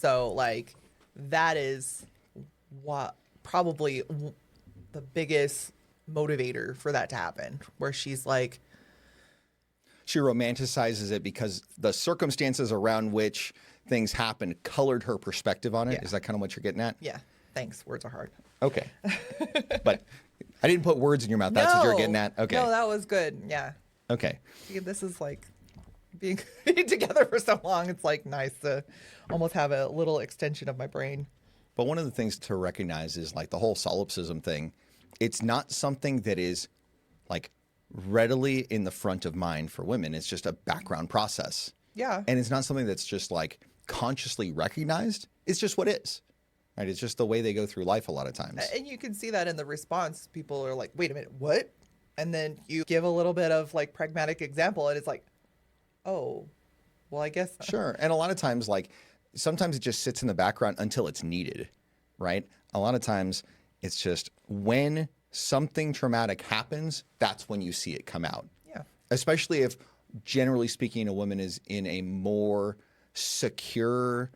So like that is what probably the biggest motivator for that to happen, where she's like, she romanticizes it because the circumstances around which things happened colored her perspective on it. Yeah. Is that kind of what you're getting at? yeah, thanks. Words are hard. Okay. But I didn't put words in your mouth. That's what you're getting at? Okay. No, that was good. Yeah. Okay. See, this is like being together for so long. It's like nice to almost have a little extension of my brain. But one of the things to recognize is like the whole solipsism thing. It's not something that is like readily in the front of mind for women. It's just a background process. Yeah. And it's not something that's just like consciously recognized. It's just what is. Right? It's just the way they go through life a lot of times. And you can see that in the response. People are like, wait a minute, what? And then you give a little bit of like pragmatic example and it's like, oh, well, I guess. Sure. And a lot of times, like sometimes it just sits in the background until it's needed, right? A lot of times it's just when something traumatic happens, that's when you see it come out. Yeah. Especially if, generally speaking, a woman is in a more secure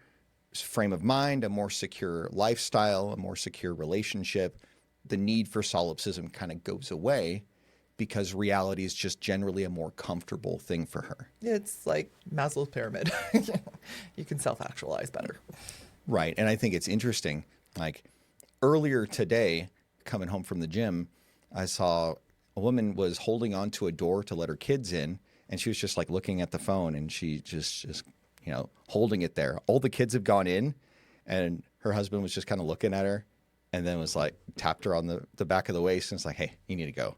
frame of mind, a more secure lifestyle, a more secure relationship. The need for solipsism kind of goes away because reality is just generally a more comfortable thing for her. It's like Maslow's pyramid. You can self-actualize better. Right. And I think it's interesting. Like earlier today, coming home from the gym, I saw a woman was holding onto a door to let her kids in. And she was just like looking at the phone and she just, you know, holding it there. All the kids have gone in and her husband was just kind of looking at her and then was like, tapped her on the back of the waist and was like, hey, you need to go.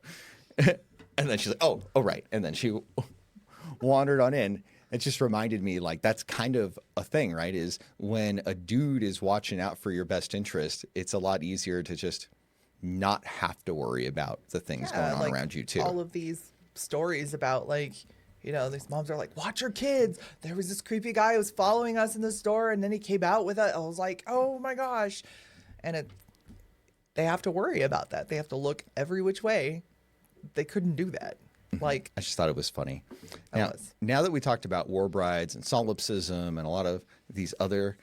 And then she's like, oh, right. And then she wandered on in. It just reminded me like that's kind of a thing, right? Is when a dude is watching out for your best interest, it's a lot easier to just not have to worry about the things going on like around you too. All of these stories about like, you know, these moms are like, watch your kids. There was this creepy guy who was following us in the store and then he came out with it. I was like, oh my gosh. And they have to worry about that. They have to look every which way. They couldn't do that. Like, I just thought it was funny. Now that we talked about war brides and solipsism and a lot of these other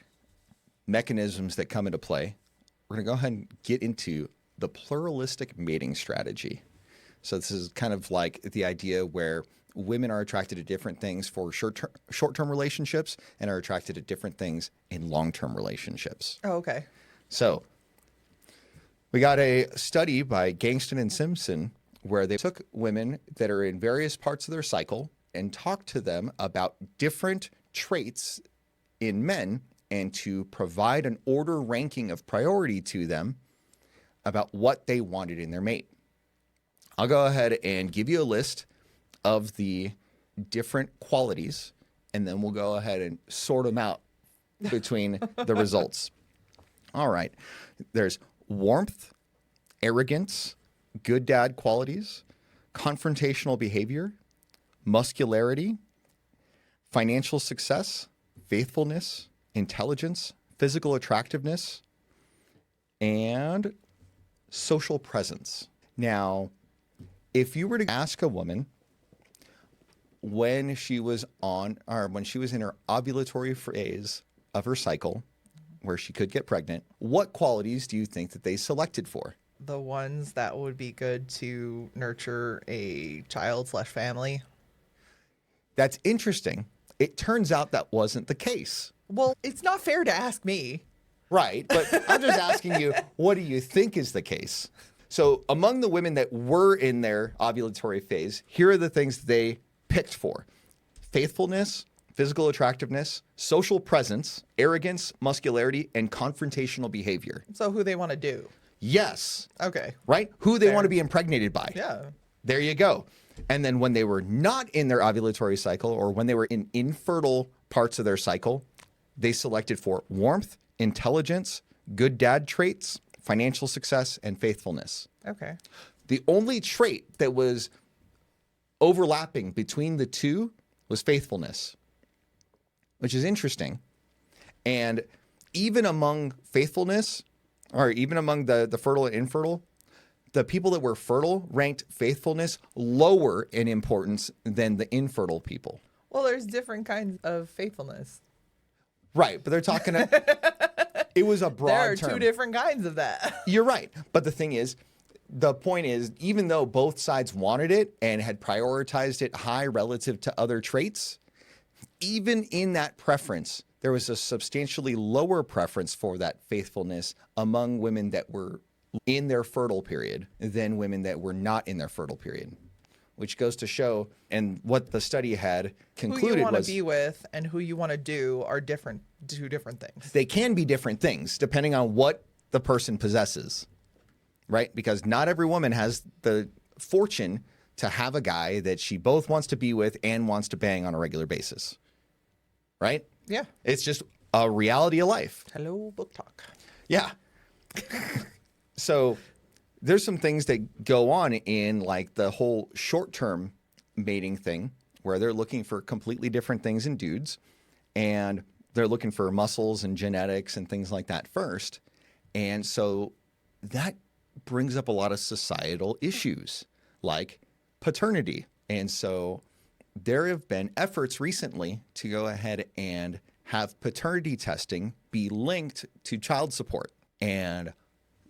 mechanisms that come into play, we're going to go ahead and get into the pluralistic mating strategy. So this is kind of like the idea where women are attracted to different things for short-term relationships and are attracted to different things in long-term relationships. oh, okay. So we got a study by Gangston and Simpson where they took women that are in various parts of their cycle and talked to them about different traits in men and to provide an order ranking of priority to them about what they wanted in their mate. I'll go ahead and give you a list of the different qualities, and then we'll go ahead and sort them out between the results. All right. There's warmth, arrogance, good dad qualities, confrontational behavior, muscularity, financial success, faithfulness, intelligence, physical attractiveness, and social presence. Now, if you were to ask a woman when she was in her ovulatory phase of her cycle, where she could get pregnant, what qualities do you think that they selected for? The ones that would be good to nurture a child/family. That's interesting. It turns out that wasn't the case. Well, it's not fair to ask me. Right. But I'm just asking you, what do you think is the case? So among the women that were in their ovulatory phase, here are the things they picked for: faithfulness, physical attractiveness, social presence, arrogance, muscularity, and confrontational behavior. So who they want to do. Yes. Okay. Right? Who they Fair. want to be impregnated by. Yeah. There you go. And then when they were not in their ovulatory cycle, or when they were in infertile parts of their cycle, they selected for warmth, intelligence, good dad traits, financial success, and faithfulness. Okay. The only trait that was overlapping between the two was faithfulness, which is interesting. And even among faithfulness, or even among the fertile and infertile, the people that were fertile ranked faithfulness lower in importance than the infertile people. Well, there's different kinds of faithfulness. Right, but they're talking. It was a broad There are term. two different kinds of that. You're right, but the thing is, the point is, even though both sides wanted it and had prioritized it high relative to other traits, even in that preference, there was a substantially lower preference for that faithfulness among women that were in their fertile period than women that were not in their fertile period, which goes to show, and what the study had concluded Who you want to was be with and who you want to do are two different things. they can be different things depending on what the person possesses, right? Because not every woman has the fortune to have a guy that she both wants to be with and wants to bang on a regular basis, right? Yeah. It's just a reality of life. Hello, book talk. Yeah. So there's some things that go on in like the whole short-term mating thing where they're looking for completely different things in dudes, and they're looking for muscles and genetics and things like that first. And so that brings up a lot of societal issues like paternity. And so there have been efforts recently to go ahead and have paternity testing be linked to child support. And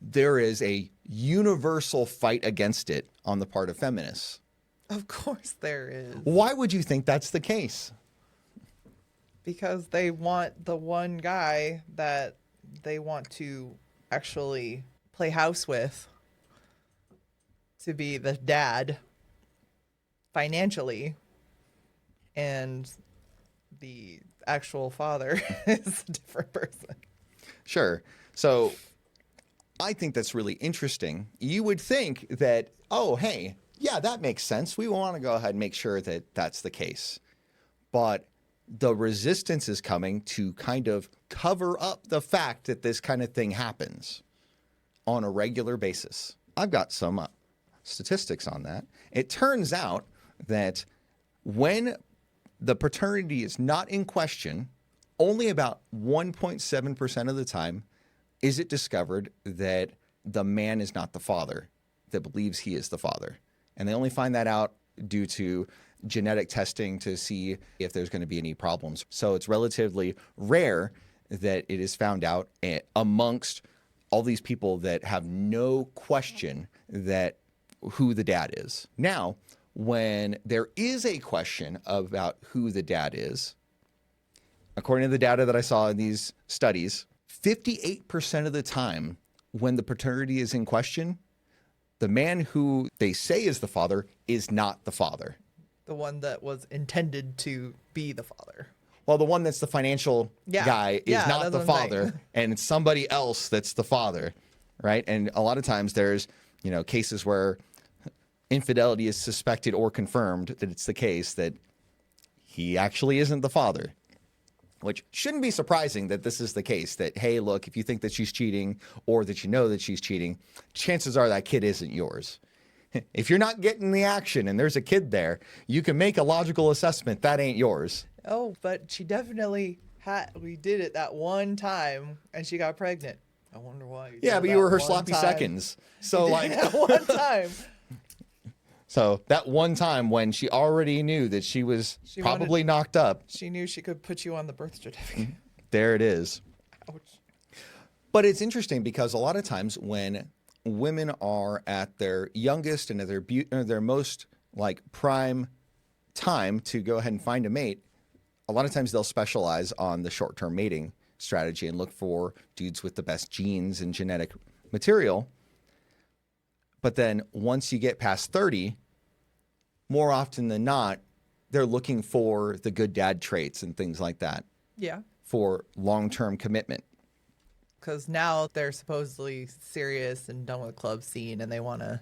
there is a universal fight against it on the part of feminists. Of course there is. Why would you think that's the case? Because they want the one guy that they want to actually play house with to be the dad financially, and the actual father is a different person. Sure. So I think that's really interesting. You would think that, oh, hey, yeah, that makes sense. We want to go ahead and make sure that that's the case. But the resistance is coming to kind of cover up the fact that this kind of thing happens on a regular basis. I've got some statistics on that. It turns out that when the paternity is not in question, only about 1.7% of the time is it discovered that the man is not the father that believes he is the father. And they only find that out due to genetic testing to see if there's going to be any problems. So it's relatively rare that it is found out amongst all these people that have no question that who the dad is. Now, when there is a question about who the dad is, according to the data that I saw in these studies, 58% of the time when the paternity is in question, the man who they say is the father is not the father. The one that was intended to be the father. Well, the one that's the financial guy is not the father, and it's somebody else that's the father, right? And a lot of times there's, cases where infidelity is suspected or confirmed that it's the case that he actually isn't the father, which shouldn't be surprising that this is the case, that, hey, look, if you think that she's cheating or that you know that she's cheating, chances are that kid isn't yours. If you're not getting the action and there's a kid there, you can make a logical assessment that ain't yours. Oh, but she definitely we did it that one time and she got pregnant. I wonder why. Yeah, but you were her sloppy seconds. So that one time. So that one time when she already knew that she was probably knocked up. She knew she could put you on the birth certificate. There it is. Ouch. But it's interesting because a lot of times when women are at their youngest and at their most prime time to go ahead and find a mate, a lot of times they'll specialize on the short-term mating strategy and look for dudes with the best genes and genetic material. But then once you get past 30, more often than not, they're looking for the good dad traits and things like that. Yeah. For long-term commitment. Because now they're supposedly serious and done with the club scene and they want to,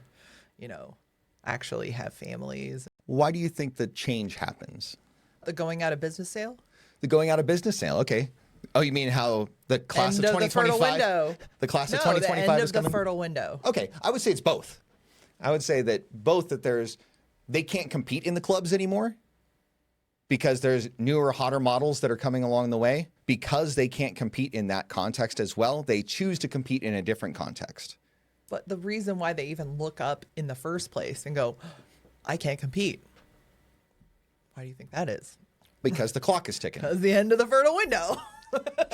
actually have families. Why do you think the change happens? The going out of business sale? The going out of business sale, okay. Oh, you mean how the class of 2025? The class of 2025 is coming? The fertile window. Okay, I would say it's both. I would say that they can't compete in the clubs anymore because there's newer, hotter models that are coming along the way. Because they can't compete in that context as well, they choose to compete in a different context. But the reason why they even look up in the first place and go, I can't compete. Why do you think that is? Because the clock is ticking. Because the end of the fertile window.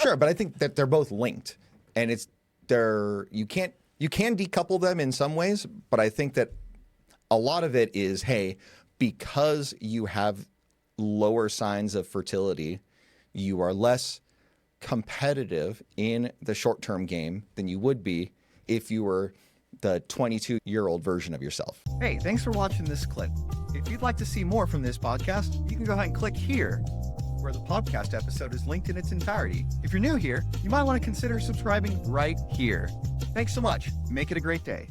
Sure, but I think that they're both linked, and you can decouple them in some ways, but I think that a lot of it is, hey, because you have lower signs of fertility, you are less competitive in the short-term game than you would be if you were the 22-year-old version of yourself. Hey, thanks for watching this clip. If you'd like to see more from this podcast, you can go ahead and click here, where the podcast episode is linked in its entirety. If you're new here, you might want to consider subscribing right here. Thanks so much. Make it a great day.